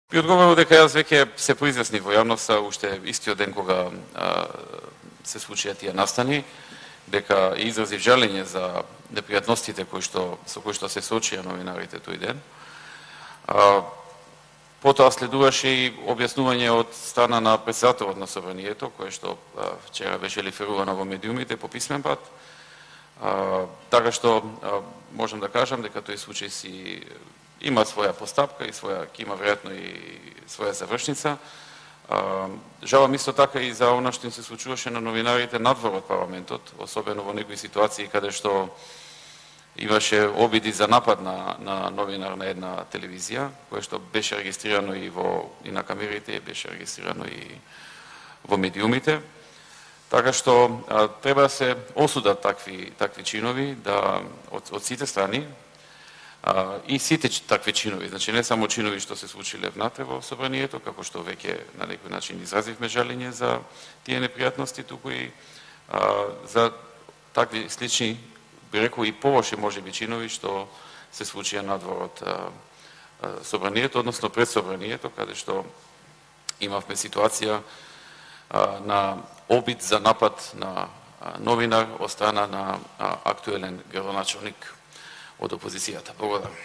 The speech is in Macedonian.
Би одговорил дека јас веќе се произјасни во јавноста уште истиот ден кога се случија тие настани, дека изразив жалење за непријатностите со кои што се соочија новинарите тој ден. Потоа следуваше и објаснување од страна на претседателот на Собранието, кое што вчера беше реферувано во медиумите по писмен пат. Така што можам да кажам дека тој случај си има своја постапка и ќе има веројатно и своја завршница. Жалам исто така и за она што им се случуваше на новинарите надвор од парламентот, особено во некои ситуации каде што имаше обиди за напад на новинар на една телевизија, кое што беше регистрирано и на камерите, беше регистрирано и во медиумите. Така што треба да се осудат такви чинови од сите страни и сите такви чинови, значи не само чинови што се случиле внатре во Собранието, како што веќе на некој начин изразивме жалење за тие непријатности, туку и за такви слични, би рекол и полоши можеби чинови што се случија надвор од Собранието, односно пред Собранието, каде што имавме ситуација на обид за напад на новинар од страна на актуелен градоначелник од опозицијата. Благодарам.